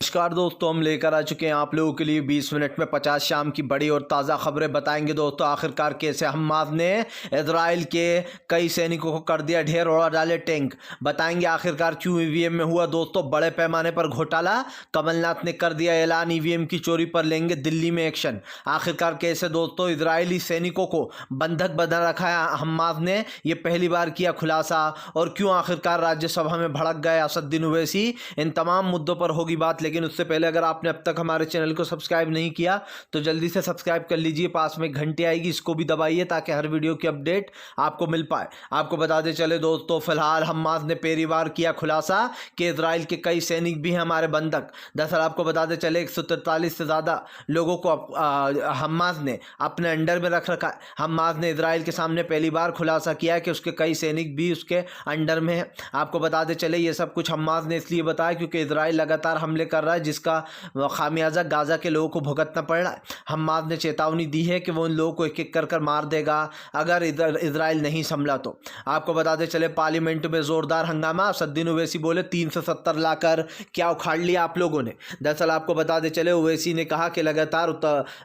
नमस्कार दोस्तों, हम लेकर आ चुके हैं आप लोगों के लिए 20 मिनट में 50 शाम की बड़ी और ताज़ा खबरें बताएंगे। दोस्तों, आखिरकार कैसे हमास ने इजराइल के कई सैनिकों को कर दिया ढेर, उड़ा डाले टैंक। बताएंगे आखिरकार क्यों ईवीएम में हुआ दोस्तों बड़े पैमाने पर घोटाला। कमलनाथ ने कर दिया ऐलान, ईवीएम की चोरी पर लेंगे दिल्ली में एक्शन। आखिरकार कैसे दोस्तों इजरायली सैनिकों को बंधक बना रखा है हमास ने, ये पहली बार किया खुलासा। और क्यों आखिरकार राज्यसभा में भड़क गए असदुद्दीन ओवैसी, इन तमाम मुद्दों पर होगी बात। लेकिन उससे पहले अगर आपने अब तक हमारे चैनल को सब्सक्राइब नहीं किया तो जल्दी से सब्सक्राइब कर लीजिए, पास में घंटी आएगी इसको भी दबाइए ताकि हर वीडियो की अपडेट आपको मिल पाए। आपको बताते चले दोस्तों, फिलहाल हमास ने पहली बार किया खुलासा कि इजराइल के कई सैनिक भी हैं हमारे बंधक। दरअसल आपको बताते चले 143 से ज़्यादा लोगों को हमास ने अपने अंडर में रख रखा है। हमास ने इजराइल के सामने पहली बार खुलासा किया है कि उसके कई सैनिक भी उसके अंडर में हैं। आपको बताते चले ये सब कुछ हमास ने इसलिए बताया क्योंकि इजराइल लगातार हमले कर रहा है, जिसका खामियाजा गाजा के लोगों को भुगतना पड़ रहा है। हमास ने चेतावनी दी है कि वो उन लोगों को एक एक कर मार देगा अगर इजराइल नहीं संभला तो। आपको बताते चले पार्लियामेंट में जोरदार हंगामा। असदुद्दीन ओवैसी बोले 370 लाकर क्या उखाड़ लिया आप लोगों ने। दरअसल आपको बताते चले ओवैसी ने कहा कि लगातार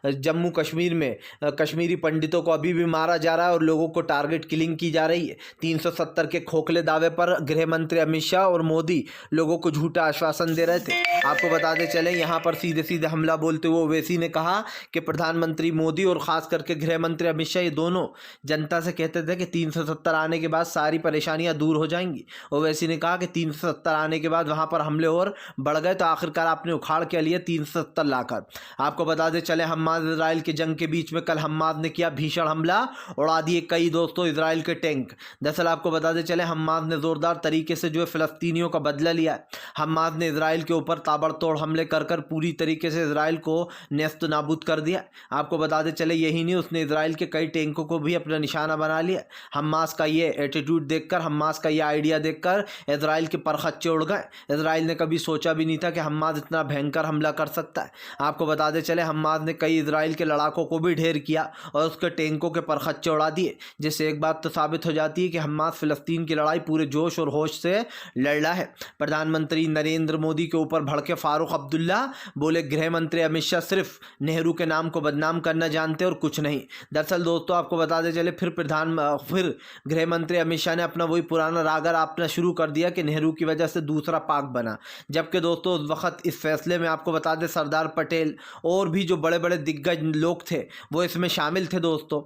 जम्मू कश्मीर में कश्मीरी पंडितों को अभी भी मारा जा रहा है और लोगों को टारगेट किलिंग की जा रही है। 370 के खोखले दावे पर गृह मंत्री अमित शाह और मोदी लोगों को झूठा आश्वासन दे रहे थे। आपको बताते चले यहाँ पर सीधे सीधे हमला बोलते हुए ओवैसी ने कहा कि प्रधानमंत्री मोदी और खास करके गृह मंत्री अमित शाह ये दोनों जनता से कहते थे कि 370 आने के बाद सारी परेशानियां दूर हो जाएंगी। ओवैसी ने कहा कि 370 आने के बाद वहां पर हमले और बढ़ गए तो आखिरकार आपने उखाड़ के लिए 370 लाकर। आपको बताते चले हमास इजराइल के जंग के बीच में कल हमास ने किया भीषण हमला, उड़ा दिए कई दोस्तों इजराइल के टैंक। दरअसल आपको बताते चले हमास ने जोरदार तरीके से जो है फिलिस्तीनियों का बदला लिया है। हमास ने इजराइल के ऊपर ताबड़तोड़ हमले कर पूरी तरीके से इजराइल को नेस्त नाबूद कर दिया। आपको बताते चले यही नहीं, उसने इजराइल के कई टैंकों को भी अपना निशाना बना लिया। हमास का ये एटीट्यूड देखकर, हमास का ये आइडिया देखकर इजराइल के परखच्चे उड़ गए। इजराइल ने कभी सोचा भी नहीं था कि हमास इतना भयंकर हमला कर सकता है। आपको बताते चले हमास ने कई इजराइल के लड़ाकों को भी ढेर किया और उसके टैंकों के परखच्चे उड़ा दिए, जिससे एक बात तो साबित हो जाती है कि हमास फिलिस्तीन की लड़ाई पूरे जोश और होश से लड़ रहा है। प्रधानमंत्री नरेंद्र मोदी के ऊपर भड़के फारूक अब्दुल्ला बोले गृह मंत्री अमित शाह सिर्फ नेहरू के नाम को बदनाम करना जानते और कुछ नहीं। दरअसल दोस्तों आपको बताते चले फिर गृह मंत्री अमित शाह ने अपना वही पुराना रागर आपना शुरू कर दिया कि नेहरू की वजह से दूसरा पाक बना। जबकि दोस्तों उस वक्त इस फैसले में आपको बता दें सरदार पटेल और भी जो बड़े बड़े दिग्गज लोग थे वो इसमें शामिल थे दोस्तों।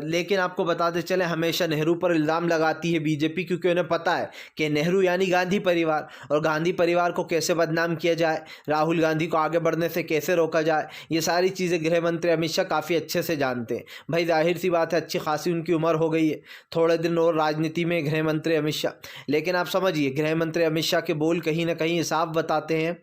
लेकिन आपको बताते चले हमेशा नेहरू पर इल्ज़ाम लगाती है बीजेपी, क्योंकि उन्हें पता है कि नेहरू यानी गांधी परिवार, और गांधी परिवार को कैसे बदनाम किया जाए, राहुल गांधी को आगे बढ़ने से कैसे रोका जाए, ये सारी चीज़ें गृह मंत्री अमित शाह काफ़ी अच्छे से जानते हैं। भाई जाहिर सी बात है, अच्छी खासी उनकी उम्र हो गई है, थोड़े दिन और राजनीति में गृह मंत्री अमित शाह। लेकिन आप समझिए गृह मंत्री अमित शाह के बोल कहीं ना कहीं साफ बताते हैं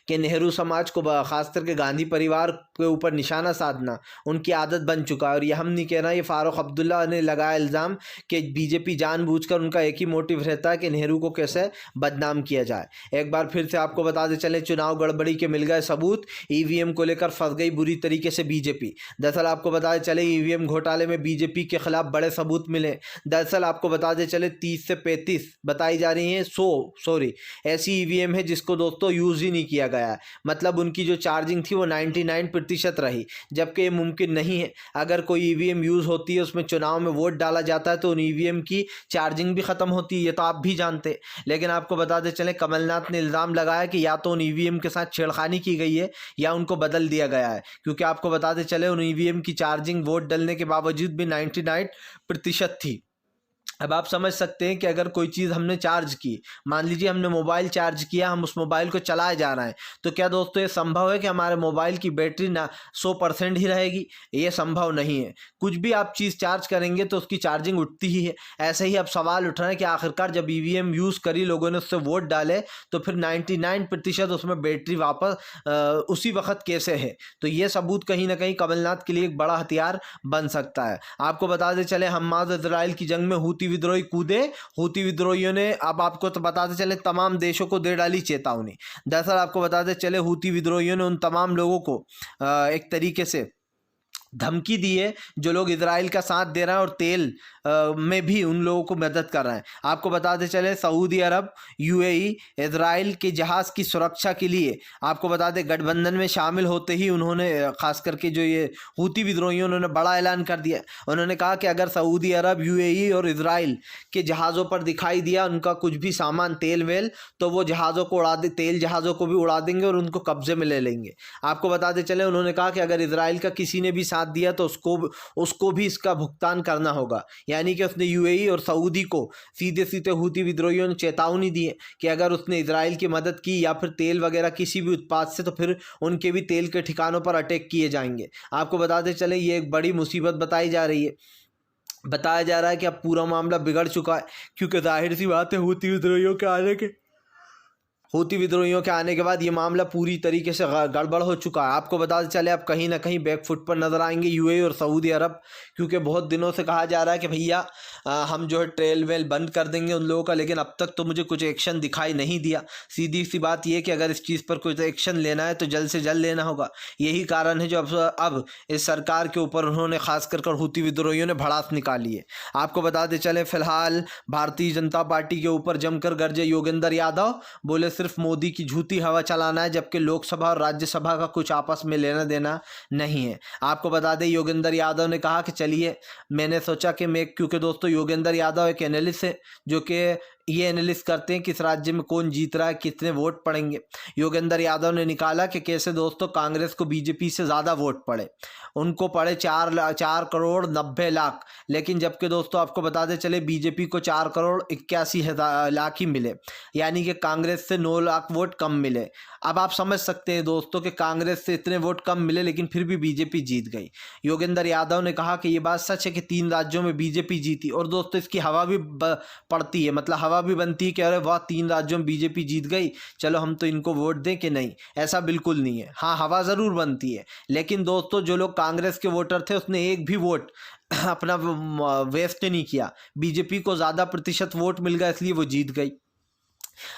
कि नेहरू समाज को खास करके गांधी परिवार के ऊपर निशाना साधना उनकी आदत बन चुका है। और ये हम नहीं कहना, ये फारूक अब्दुल्ला ने लगाया इल्ज़ाम कि बीजेपी जानबूझकर उनका एक ही मोटिव रहता है कि नेहरू को कैसे बदनाम किया जाए। एक बार फिर से आपको बताते चले चुनाव गड़बड़ी के मिल गए सबूत, ईवीएम को लेकर फंस गई बुरी तरीके से बीजेपी। दरअसल आपको बताते चले ईवीएम घोटाले में बीजेपी के खिलाफ बड़े सबूत मिले। दरअसल आपको बताते चले 30 से 35 बताई जा रही हैं 100 ऐसी ईवीएम है जिसको दोस्तों यूज़ ही नहीं किया गया है। मतलब उनकी जो चार्जिंग थी वो 99% रही, जबकि ये मुमकिन नहीं है। अगर कोई ईवीएम यूज़ होती है, उसमें चुनाव में वोट डाला जाता है तो उन ईवीएम की चार्जिंग भी ख़त्म होती है, ये तो आप भी जानते। लेकिन आपको बताते चलें कमलनाथ ने इल्ज़ाम लगाया कि या तो उन ईवीएम के साथ छेड़खानी की गई है या उनको बदल दिया गया है, क्योंकि आपको बताते चले उन ईवीएम की चार्जिंग वोट डलने के बावजूद भी 99% थी। अब आप समझ सकते हैं कि अगर कोई चीज़ हमने चार्ज की, मान लीजिए हमने मोबाइल चार्ज किया, हम उस मोबाइल को चलाए जा रहे हैं, तो क्या दोस्तों ये संभव है कि हमारे मोबाइल की बैटरी ना 100% ही रहेगी? ये संभव नहीं है। कुछ भी आप चीज़ चार्ज करेंगे तो उसकी चार्जिंग उठती ही है। ऐसे ही अब सवाल उठ रहा है कि आखिरकार जब ईवीएम यूज़ करी लोगों ने, उससे वोट डाले, तो फिर 99% उसमें बैटरी वापस उसी वक्त कैसे है? तो ये सबूत कहीं ना कहीं कमलनाथ के लिए एक बड़ा हथियार बन सकता है। आपको बताते चले हमास इजराइल की जंग में हूती विद्रोही कूदे। हूती विद्रोहियों ने, अब आपको तो बताते चले, तमाम देशों को दे डाली चेतावनी। दरअसल आपको बताते चले हूती विद्रोहियों ने उन तमाम लोगों को एक तरीके से धमकी दी है जो लोग इजराइल का साथ दे रहे हैं और तेल में भी उन लोगों को मदद कर रहे हैं। आपको बताते चले सऊदी अरब, यूएई इजराइल के जहाज़ की सुरक्षा के लिए आपको बता दें गठबंधन में शामिल होते ही उन्होंने खास करके जो ये हूती विद्रोहियों उन्होंने बड़ा ऐलान कर दिया। उन्होंने कहा कि अगर सऊदी अरब, यूएई और इजराइल के जहाज़ों पर दिखाई दिया उनका कुछ भी सामान तेल वेल, तो वो जहाज़ों को उड़ा दे, तेल जहाज़ों को भी उड़ा देंगे और उनको कब्जे में ले लेंगे। आपको बताते चले उन्होंने कहा कि अगर इजराइल का किसी ने भी साथ दिया तो उसको भी इसका भुगतान करना होगा। यानी कि उसने यूएई और सऊदी को सीधे सीधे हूती विद्रोहियों ने चेतावनी दी है कि अगर उसने इजराइल की मदद की या फिर तेल वगैरह किसी भी उत्पाद से, तो फिर उनके भी तेल के ठिकानों पर अटैक किए जाएंगे। आपको बताते चले ये एक बड़ी मुसीबत बताई जा रही है। बताया जा रहा है कि अब पूरा मामला बिगड़ चुका है, क्योंकि जाहिर सी बात है हूती विद्रोहियों के आने के बाद ये मामला पूरी तरीके से गड़बड़ हो चुका है। आपको बताते चले अब कहीं ना कहीं बैकफुट पर नजर आएंगे यूएई और सऊदी अरब, क्योंकि बहुत दिनों से कहा जा रहा है कि भैया हम जो है ट्रेल वेल बंद कर देंगे उन लोगों का, लेकिन अब तक तो मुझे कुछ एक्शन दिखाई नहीं दिया। सीधी सी बात यह कि अगर इस चीज़ पर कुछ एक्शन लेना है तो जल्द से जल्द लेना होगा। यही कारण है जो अब इस सरकार के ऊपर उन्होंने खास कर हूती विद्रोहियों ने भड़ास निकाली है। आपको बताते चले फिलहाल भारतीय जनता पार्टी के ऊपर जमकर गरजे योगेंद्र यादव, बोले सिर्फ मोदी की झूठी हवा चलाना है, जबकि लोकसभा और राज्यसभा का कुछ आपस में लेना देना नहीं है। आपको बता दें योगेंद्र यादव ने कहा कि चलिए मैंने सोचा कि मैं, क्योंकि दोस्तों योगेंद्र यादव एक एनालिस्ट है जो कि ये एनालिस्ट करते हैं किस राज्य में कौन जीत रहा है, कितने वोट पड़ेंगे। योगेंद्र यादव ने निकाला कि कैसे दोस्तों कांग्रेस को बीजेपी से ज़्यादा वोट पड़े, उनको पड़े 4,90,00,000, लेकिन जबकि दोस्तों आपको बताते चले बीजेपी को 4,81,00,000 ही मिले, यानी कि कांग्रेस से 9 लाख वोट कम मिले। अब आप समझ सकते हैं दोस्तों कि कांग्रेस से इतने वोट कम मिले लेकिन फिर भी बीजेपी जीत गई। योगेंद्र यादव ने कहा कि ये बात सच है कि 3 राज्यों में बीजेपी जीती, और दोस्तों इसकी हवा भी पड़ती है, मतलब हवा भी बनती है कि अरे वाह 3 राज्यों में बीजेपी जीत गई, चलो हम तो इनको वोट दें कि नहीं। ऐसा बिल्कुल नहीं है। हाँ, हवा ज़रूर बनती है, लेकिन दोस्तों जो लोग कांग्रेस के वोटर थे उसने एक भी वोट अपना वेस्ट नहीं किया। बीजेपी को ज़्यादा प्रतिशत वोट मिल गया इसलिए वो जीत गई।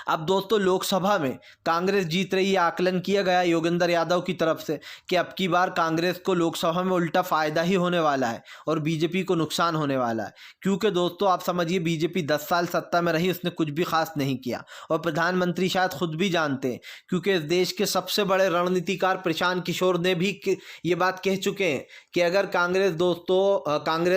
अब दोस्तों लोकसभा में कांग्रेस जीत रही है, आकलन किया गया योगेंद्र यादव की तरफ से कि अब की बार कांग्रेस को लोकसभा में उल्टा फायदा ही होने वाला है और बीजेपी को नुकसान होने वाला है। क्योंकि दोस्तों आप समझिए बीजेपी 10 साल सत्ता में रही, उसने कुछ भी खास नहीं किया, और प्रधानमंत्री शायद खुद भी जानते हैं, क्योंकि इस देश के सबसे बड़े रणनीतिकार प्रशांत किशोर ने भी ये बात कह चुके हैं कि अगर कांग्रेस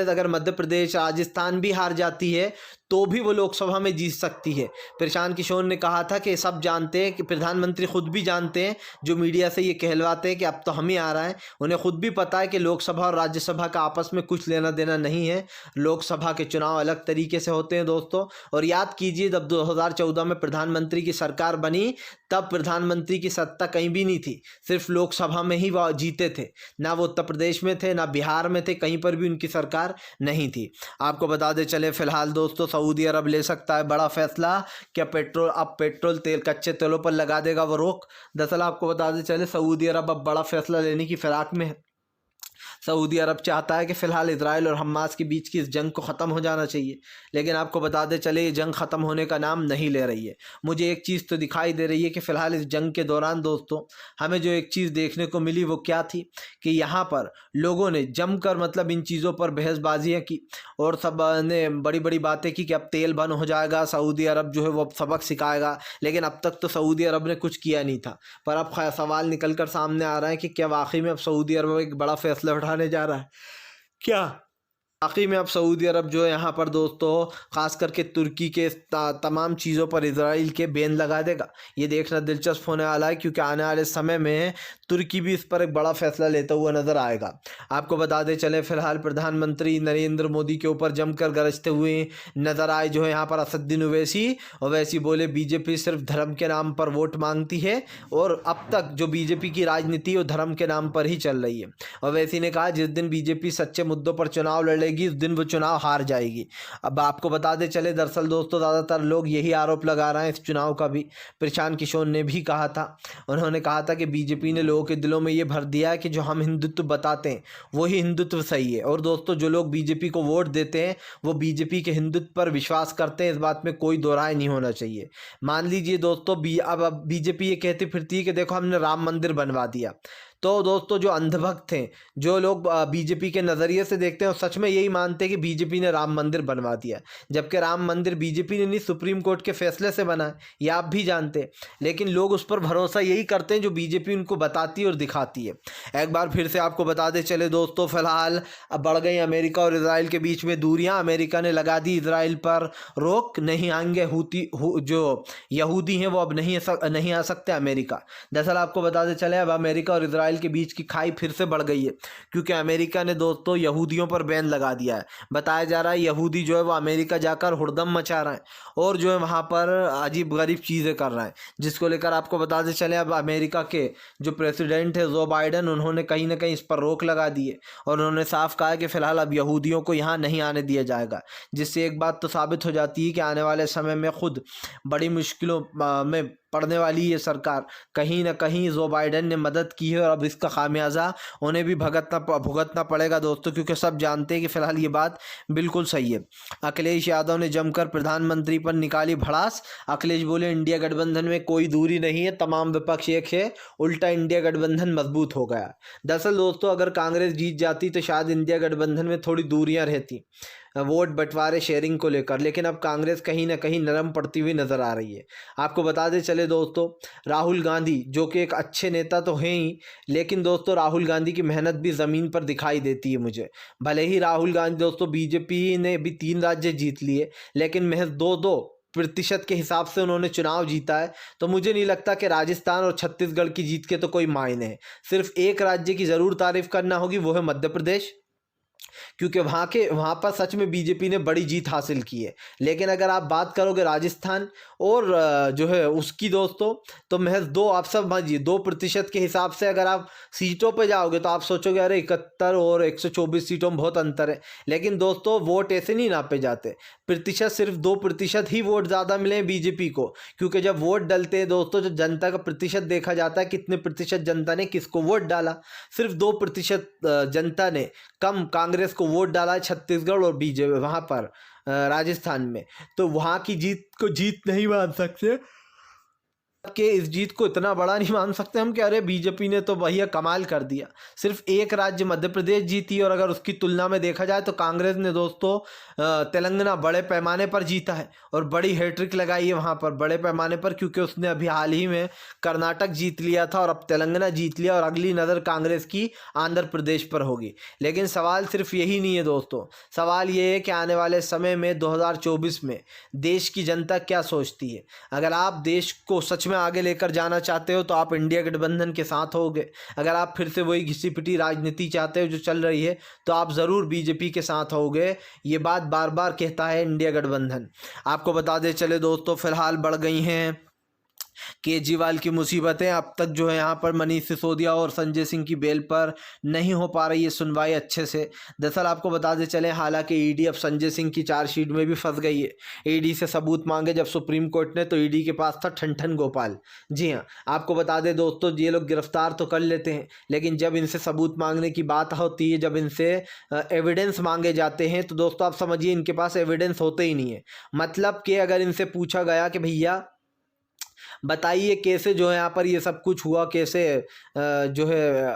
अगर मध्य प्रदेश, राजस्थान भी हार जाती है तो भी वो लोकसभा में जीत सकती है। प्रशांत किशोर ने कहा था कि सब जानते हैं, कि प्रधानमंत्री खुद भी जानते हैं, जो मीडिया से ये कहलवाते हैं कि अब तो हम ही आ रहा है, उन्हें खुद भी पता है कि लोकसभा और राज्यसभा का आपस में कुछ लेना देना नहीं है। लोकसभा के चुनाव अलग तरीके से होते हैं दोस्तों। और याद कीजिए जब 2014 में प्रधानमंत्री की सरकार बनी तब प्रधानमंत्री की सत्ता कहीं भी नहीं थी, सिर्फ लोकसभा में ही वो जीते थे, ना वो उत्तर प्रदेश में थे ना बिहार में थे, कहीं पर भी उनकी सरकार नहीं थी। आपको बता दें चले फिलहाल दोस्तों सऊदी अरब ले सकता है बड़ा फैसला, क्या पेट्रोल तेल कच्चे तेलों पर लगा देगा वो रोक। दरअसल आपको बता दें चले सऊदी अरब अब बड़ा फैसला लेने की फिराक में है। सऊदी अरब चाहता है कि फ़िलहाल इजराइल और हमास के बीच की इस जंग को ख़त्म हो जाना चाहिए, लेकिन आपको बताते चले ये जंग ख़त्म होने का नाम नहीं ले रही है। मुझे एक चीज़ तो दिखाई दे रही है कि फ़िलहाल इस जंग के दौरान दोस्तों हमें जो एक चीज़ देखने को मिली वो क्या थी कि यहाँ पर लोगों ने जमकर मतलब इन चीज़ों पर बहसबाजियाँ की और सब ने बड़ी बड़ी बातें की कि अब तेल बंद हो जाएगा, सऊदी अरब जो है वो अब सबक सिखाएगा, लेकिन अब तक तो सऊदी अरब ने कुछ किया नहीं था। पर अब सवाल निकल कर सामने आ रहा है कि क्या वाकई में अब सऊदी अरब एक बड़ा फैसला उठाने जा रहा है क्या? बाकी में अब सऊदी अरब जो है यहाँ पर दोस्तों ख़ास करके तुर्की के तमाम चीज़ों पर इजराइल के बैन लगा देगा। ये देखना दिलचस्प होने वाला है, क्योंकि आने वाले समय में तुर्की भी इस पर एक बड़ा फैसला लेता हुआ नज़र आएगा। आपको बता दें चले फिलहाल प्रधानमंत्री नरेंद्र मोदी के ऊपर जमकर गरजते हुए नज़र आए जो है यहाँ पर असदुद्दीन ओवैसी। ओवैसी बोले बीजेपी सिर्फ धर्म के नाम पर वोट मांगती है और अब तक जो बीजेपी की राजनीति वो धर्म के नाम पर ही चल रही है। ओवैसी ने कहा जिस दिन बीजेपी सच्चे मुद्दों पर चुनाव लड़ेगी उस दिन वो चुनाव हार जाएगी। अब आपको बताते चले दरअसल दोस्तों ज़्यादातर लोग यही आरोप लगा रहे हैं इस चुनाव का भी। प्रशांत किशोर ने भी कहा था, उन्होंने कहा था कि बीजेपी ने लोगों के दिलों में ये भर दिया है कि जो हम हिंदुत्व बताते हैं वही हिंदुत्व सही है। और दोस्तों जो लोग बीजेपी को वोट देते हैं वो बीजेपी के हिंदुत्व पर विश्वास करते हैं, इस बात में कोई दो राय नहीं होना चाहिए। मान लीजिए दोस्तों अब बीजेपी ये कहती फिरती है कि देखो हमने राम मंदिर बनवा दिया, तो दोस्तों जो अंधभक्त हैं, जो लोग बीजेपी के नज़रिए से देखते हैं, सच में यही मानते हैं कि बीजेपी ने राम मंदिर बनवा दिया, जबकि राम मंदिर बीजेपी ने नहीं, सुप्रीम कोर्ट के फैसले से बना है, ये आप भी जानते हैं। लेकिन लोग उस पर भरोसा यही करते हैं जो बीजेपी उनको बताती है और दिखाती है। एक बार फिर से आपको बताते चले दोस्तों, फिलहाल अब बढ़ गई अमेरिका और इजराइल के बीच में दूरियां। अमेरिका ने लगा दी इजराइल पर रोक, नहीं आएंगे जो यहूदी हैं वो अब नहीं आ सकते अमेरिका। दरअसल आपको बताते चले अब अमेरिका और इजराइल के बीच की खाई फिर से बढ़ गई है, क्योंकि अमेरिका ने दोस्तों यहूदियों पर बैन लगा दिया है। बताया जा रहा है यहूदी जो है वो अमेरिका जाकर हुड़दम मचा रहे हैं और जो है वहाँ पर अजीब गरीब चीज़ें कर रहे हैं, जिसको लेकर आपको बताते चले अब अमेरिका के जो प्रेसिडेंट है जो बाइडन, उन्होंने कहीं ना कहीं इस पर रोक लगा दी है और उन्होंने साफ कहा है कि फ़िलहाल अब यहूदियों को यहाँ नहीं आने दिया जाएगा। जिससे एक बात तो साबित हो जाती है कि आने वाले समय में खुद बड़ी मुश्किलों में पड़ने वाली ये सरकार। कहीं ना कहीं जो बाइडन ने मदद की है और अब इसका खामियाजा उन्हें भी भुगतना पड़ेगा दोस्तों, क्योंकि सब जानते हैं कि फ़िलहाल ये बात बिल्कुल सही है। अखिलेश यादव ने जमकर प्रधानमंत्री पर निकाली भड़ास। अखिलेश बोले इंडिया गठबंधन में कोई दूरी नहीं है, तमाम विपक्ष एक है, उल्टा इंडिया गठबंधन मजबूत हो गया। दरअसल दोस्तों अगर कांग्रेस जीत जाती तो शायद इंडिया गठबंधन में थोड़ी दूरियां रहती वोट बंटवारे शेयरिंग को लेकर, लेकिन अब कांग्रेस कहीं ना कहीं नरम पड़ती हुई नजर आ रही है। आपको बताते चले दोस्तों, राहुल गांधी जो कि एक अच्छे नेता तो हैं ही, लेकिन दोस्तों राहुल गांधी की मेहनत भी ज़मीन पर दिखाई देती है मुझे। भले ही राहुल गांधी दोस्तों बीजेपी ने भी 3 राज्य जीत लिए, लेकिन महज 2% के हिसाब से उन्होंने चुनाव जीता है। तो मुझे नहीं लगता कि राजस्थान और छत्तीसगढ़ की जीत के तो कोई मायने है। सिर्फ एक राज्य की ज़रूर तारीफ करना होगी, वो है मध्य प्रदेश, क्योंकि वहाँ पर सच में बीजेपी ने बड़ी जीत हासिल की है। लेकिन अगर आप बात करोगे राजस्थान और जो है उसकी दोस्तों, तो महज 2 आप सब समझिए 2% के हिसाब से अगर आप सीटों पे जाओगे तो आप सोचोगे अरे 71 और 124 सीटों में बहुत अंतर है। लेकिन दोस्तों वोट ऐसे नहीं नापे जाते, प्रतिशत सिर्फ 2% ही वोट ज़्यादा मिले बीजेपी को, क्योंकि जब वोट डलते हैं दोस्तों, जब जनता का प्रतिशत देखा जाता है कितने प्रतिशत जनता ने किसको वोट डाला, सिर्फ 2% जनता ने कम कांग्रेस को वोट डाला है छत्तीसगढ़ और बीजेपी वहाँ पर राजस्थान में। तो वहाँ की जीत को जीत नहीं मान सकते, कि इस जीत को इतना बड़ा नहीं मान सकते हम कि अरे बीजेपी ने तो भैया कमाल कर दिया। सिर्फ एक राज्य मध्य प्रदेश जीती, और अगर उसकी तुलना में देखा जाए तो कांग्रेस ने दोस्तों तेलंगाना बड़े पैमाने पर जीता है और बड़ी हैट्रिक लगाई है वहाँ पर बड़े पैमाने पर, क्योंकि उसने अभी हाल ही में कर्नाटक जीत लिया था और अब तेलंगाना जीत लिया, और अगली नज़र कांग्रेस की आंध्र प्रदेश पर होगी। लेकिन सवाल सिर्फ यही नहीं है दोस्तों, सवाल ये है कि आने वाले समय में 2024 में देश की जनता क्या सोचती है। अगर आप देश को सच में आगे लेकर जाना चाहते हो तो आप इंडिया गठबंधन के साथ होगे। अगर आप फिर से वही घिसी पिटी राजनीति चाहते हो जो चल रही है तो आप ज़रूर बीजेपी के साथ होगे। ये बात बार बार कहता है इंडिया गठबंधन। आपको बता दे चले दोस्तों, फिलहाल बढ़ गई हैं केजरीवाल की मुसीबतें। अब तक जो है यहाँ पर मनीष सिसोदिया और संजय सिंह की बेल पर नहीं हो पा रही है सुनवाई अच्छे से। दरअसल आपको बता दे चले, हालांकि ईडी अब संजय सिंह की चार्जशीट में भी फंस गई है। ईडी से सबूत मांगे जब सुप्रीम कोर्ट ने, तो ईडी के पास था ठन गोपाल। जी हाँ, आपको बता दें दोस्तों, ये लोग गिरफ्तार तो कर लेते हैं, लेकिन जब इनसे सबूत मांगने की बात होती है, जब इनसे एविडेंस मांगे जाते हैं, तो दोस्तों आप समझिए इनके पास एविडेंस होते ही नहीं है। मतलब कि अगर इनसे पूछा गया कि भैया बताइए कैसे जो है यहाँ पर ये सब कुछ हुआ, कैसे जो है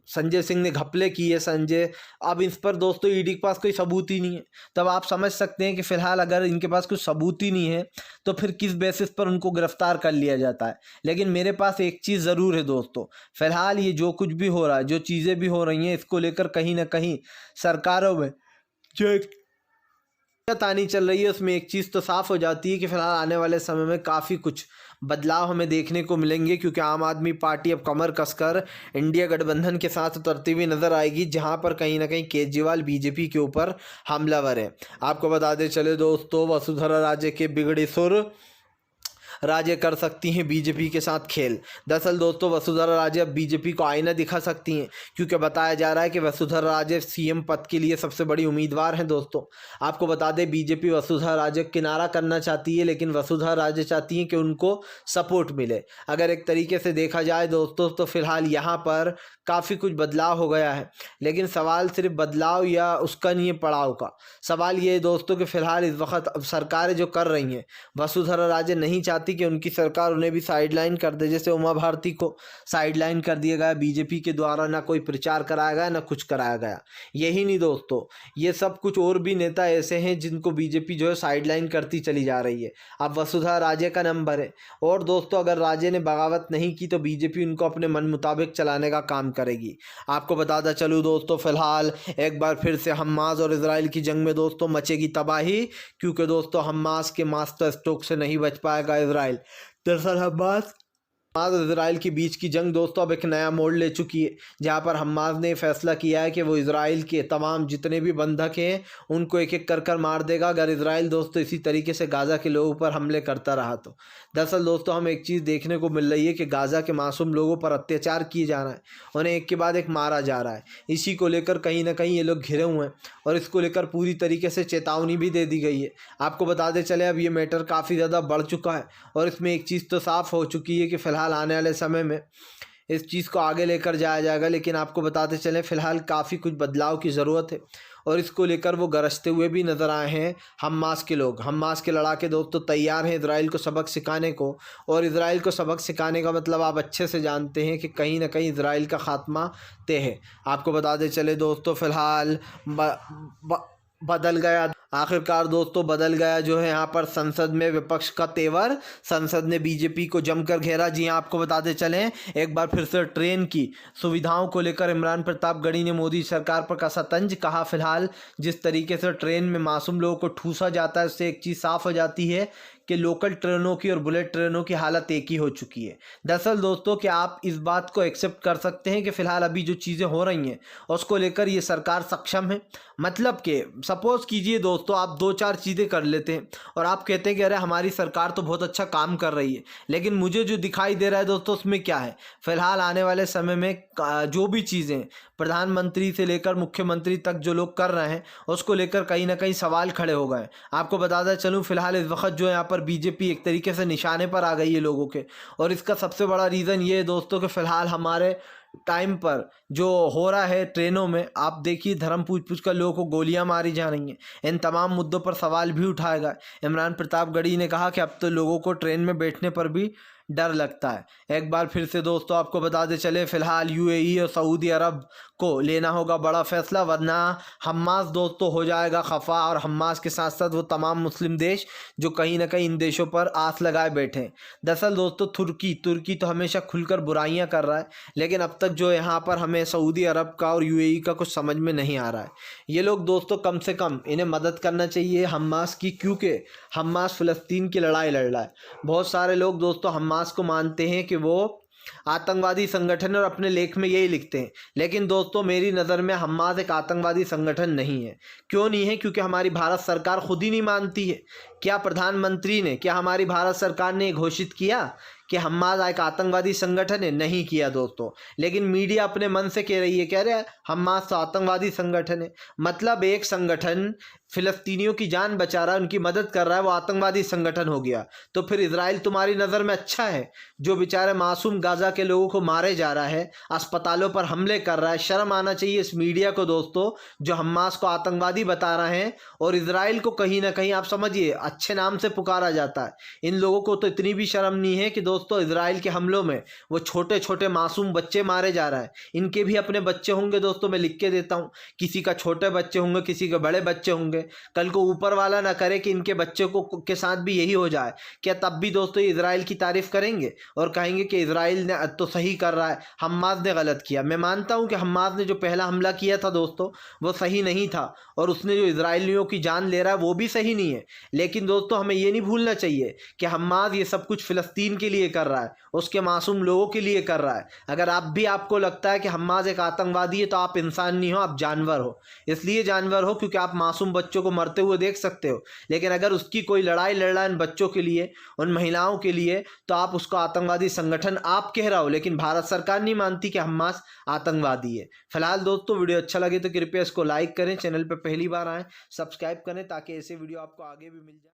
संजय सिंह ने घपले किए संजय, अब इस पर दोस्तों ईडी के पास कोई सबूत ही नहीं है। तब आप समझ सकते हैं कि फ़िलहाल अगर इनके पास कुछ सबूत ही नहीं है तो फिर किस बेसिस पर उनको गिरफ्तार कर लिया जाता है। लेकिन मेरे पास एक चीज़ ज़रूर है दोस्तों, फ़िलहाल ये जो कुछ भी हो रहा है, जो चीज़ें भी हो रही हैं, इसको लेकर कहीं ना कहीं सरकारों में जो एक तानी चल रही है, उसमें एक चीज़ तो साफ हो जाती है कि फ़िलहाल आने वाले समय में काफ़ी कुछ बदलाव हमें देखने को मिलेंगे, क्योंकि आम आदमी पार्टी अब कमर कसकर इंडिया गठबंधन के साथ उतरती हुई नज़र आएगी, जहां पर कहीं ना कहीं केजरीवाल बीजेपी के ऊपर हमलावर है। आपको बता दें चले दोस्तों, वसुंधरा राजे के बिगड़े सुर राजे कर सकती हैं बीजेपी के साथ खेल। दरअसल दोस्तों वसुंधरा राजे अब बीजेपी को आईना दिखा सकती हैं, क्योंकि बताया जा रहा है कि वसुंधरा राजे सीएम पद के लिए सबसे बड़ी उम्मीदवार हैं। दोस्तों आपको बता दें, बीजेपी वसुंधरा राजे किनारा करना चाहती है, लेकिन वसुंधरा राजे चाहती हैं कि उनको सपोर्ट मिले। अगर एक तरीके से देखा जाए दोस्तों, तो फिलहाल यहाँ पर काफ़ी कुछ बदलाव हो गया है, लेकिन सवाल सिर्फ बदलाव या उसका नहीं है, पड़ाव का सवाल ये है दोस्तों कि फ़िलहाल इस वक्त सरकारें जो कर रही हैं, वसुंधरा राजे नहीं चाहती चाहती कि उनकी सरकार उन्हें भी साइडलाइन कर दे, जैसे उमा भारती को साइडलाइन कर दिया गया बीजेपी के द्वारा, ना कोई प्रचार कराया गया ना कुछ कराया गया। यही नहीं दोस्तों, ये सब कुछ और भी नेता ऐसे हैं जिनको बीजेपी जो है साइडलाइन करती चली जा रही है। अब वसुधा राजे का नंबर है, और दोस्तों अगर राजे ने बगावत नहीं की तो बीजेपी उनको अपने मन मुताबिक चलाने का काम करेगी। आपको बताता चलूँ दोस्तों, फिलहाल एक बार फिर से हमास और इजराइल की जंग में दोस्तों मचेगी तबाही, क्योंकि दोस्तों हमास के मास्टर स्ट्रोक से नहीं बच पाएगा इजराइल। दरअसल हमास और इजराइल के बीच की जंग दोस्तों अब एक नया मोड़ ले चुकी है, जहां पर हमास ने फैसला किया है कि वो इजराइल के तमाम जितने भी बंधक हैं उनको एक एक कर मार देगा अगर इजराइल दोस्तों इसी तरीके से गाज़ा के लोगों पर हमले करता रहा तो। दरअसल दोस्तों हमें एक चीज़ देखने को मिल रही है कि गाज़ा के मासूम लोगों पर अत्याचार किए जा रहा है, उन्हें एक के बाद एक मारा जा रहा है। इसी को लेकर कहीं ना कहीं ये लोग घिरे हुए हैं और इसको लेकर पूरी तरीके से चेतावनी भी दे दी गई है। आपको बताते चले अब ये मैटर काफ़ी ज़्यादा बढ़ चुका है और इसमें एक चीज़ तो साफ़ हो चुकी है कि फ़िलहाल आने वाले समय में इस चीज़ को आगे लेकर जाया जाएगा, लेकिन आपको बताते चलें फ़िलहाल काफ़ी कुछ बदलाव की ज़रूरत है और इसको लेकर वो गरजते हुए भी नज़र आए हैं हमास के लोग। हमास के लड़ाके दोस्तों तैयार हैं इजराइल को सबक सिखाने को, और इजराइल को सबक सिखाने का मतलब आप अच्छे से जानते हैं कि कहीं ना कहीं इजराइल का ख़ात्मा तय है। आपको बताते चले दोस्तों फ़िलहाल बदल गया, आखिरकार दोस्तों बदल गया जो है यहाँ पर संसद में विपक्ष का तेवर। संसद ने बीजेपी को जमकर घेरा। जी हाँ, आपको बताते चलें एक बार फिर से ट्रेन की सुविधाओं को लेकर इमरान प्रतापगढ़ी ने मोदी सरकार पर कसा तंज। कहा फिलहाल जिस तरीके से ट्रेन में मासूम लोगों को ठूसा जाता है उससे एक चीज़ साफ हो जाती है कि लोकल ट्रेनों की और बुलेट ट्रेनों की हालत एक ही हो चुकी है। दरअसल दोस्तों क्या आप इस बात को एक्सेप्ट कर सकते हैं कि फ़िलहाल अभी जो चीज़ें हो रही हैं उसको लेकर ये सरकार सक्षम है? मतलब कि सपोज़ कीजिए दोस्तों आप दो चार चीज़ें कर लेते हैं और आप कहते हैं कि अरे हमारी सरकार तो बहुत अच्छा काम कर रही है, लेकिन मुझे जो दिखाई दे रहा है दोस्तों उसमें क्या है, फ़िलहाल आने वाले समय में जो भी चीज़ें प्रधानमंत्री से लेकर मुख्यमंत्री तक जो लोग कर रहे हैं उसको लेकर कहीं ना कहीं सवाल खड़े हो गए। आपको बताता चलूँ फिलहाल इस वक्त जो यहाँ पर बीजेपी एक तरीके से निशाने पर आ गई है लोगों के, और इसका सबसे बड़ा रीज़न ये है दोस्तों कि फ़िलहाल हमारे टाइम पर जो हो रहा है ट्रेनों में, आप देखिए धर्म पूछ कर लोगों को गोलियां मारी जा रही हैं। इन तमाम मुद्दों पर सवाल भी उठाएगा। इमरान प्रतापगढ़ी ने कहा कि अब तो लोगों को ट्रेन में बैठने पर भी डर लगता है। एक बार फिर से दोस्तों आपको बताते चले फिलहाल यूएई और सऊदी अरब को लेना होगा बड़ा फैसला, वरना हमास दोस्तों हो जाएगा खफा, और हमास के साथ साथ वो तमाम मुस्लिम देश जो कहीं ना कहीं इन देशों पर आस लगाए बैठे हैं। दरअसल दोस्तों तुर्की तो हमेशा खुलकर बुराइयां कर रहा है, लेकिन अब तक जो यहाँ पर हमें सऊदी अरब का और यूएई का कुछ समझ में नहीं आ रहा है। ये लोग दोस्तों कम से कम इन्हें मदद करना चाहिए हमास की, क्योंकि हमास फ़लस्तीन की लड़ाई लड़ रहा है। बहुत सारे लोग दोस्तों हमास को मानते हैं कि वो आतंकवादी संगठन और अपने लेख में यही लिखते हैं, लेकिन दोस्तों मेरी नज़र में हमास एक आतंकवादी संगठन नहीं है। क्यों नहीं है? क्योंकि हमारी भारत सरकार खुद ही नहीं मानती है। क्या प्रधानमंत्री ने, क्या हमारी भारत सरकार ने घोषित किया कि हमास एक आतंकवादी संगठन है? नहीं किया दोस्तों, लेकिन मीडिया अपने मन से कह रही है, कह रहे हैं हमास तो आतंकवादी संगठन है। मतलब एक संगठन फिलिस्तीनियों की जान बचा रहा है, उनकी मदद कर रहा है, वो आतंकवादी संगठन हो गया। तो फिर इजराइल तुम्हारी नज़र में अच्छा है जो बेचारे मासूम गाज़ा के लोगों को मारे जा रहा है, अस्पतालों पर हमले कर रहा है? शर्म आना चाहिए इस मीडिया को दोस्तों जो हमास को आतंकवादी बता रहे हैं, और इजराइल को कहीं ना कहीं आप समझिए अच्छे नाम से पुकारा जाता है। इन लोगों को तो इतनी भी शर्म नहीं है कि दोस्तों इजराइल के हमलों में वो छोटे छोटे मासूम बच्चे मारे जा रहा है। इनके भी अपने बच्चे होंगे दोस्तों, मैं लिख के देता हूँ, किसी का छोटे बच्चे होंगे, किसी के बड़े बच्चे होंगे। कल को ऊपर वाला ना करे कि इनके बच्चे को के साथ भी यही हो जाए, क्या तब भी दोस्तों इजराइल की तारीफ करेंगे और कहेंगे कि इजराइल ने तो सही कर रहा है, हमास ने गलत किया? मैं मानता हूं कि हमास ने जो पहला हमला किया था दोस्तों वो सही नहीं था, और उसने जो इजराइलियों की जान ले रहा है वो भी सही नहीं है। लेकिन दोस्तों हमें ये नहीं भूलना चाहिए कि हमास ये सब कुछ फिलिस्तीन के लिए कर रहा है, उसके मासूम लोगों के लिए कर रहा है। अगर आपको लगता है कि हमास एक आतंकवादी है तो आप इंसान नहीं हो, आप जानवर हो। इसलिए जानवर हो क्योंकि आप मासूम बच्चों को मरते हुए देख सकते हो, लेकिन अगर उसकी कोई लड़ाई लड़ रहा है इन बच्चों के लिए, उन महिलाओं के लिए, तो आप उसको आतंकवादी संगठन आप कह रहा हो, लेकिन भारत सरकार नहीं मानती कि हमास आतंकवादी है। फिलहाल दोस्तों वीडियो अच्छा लगे तो कृपया इसको लाइक करें, चैनल पर पहली बार आए सब्सक्राइब करें ताकि ऐसे वीडियो आपको आगे भी मिल जाए।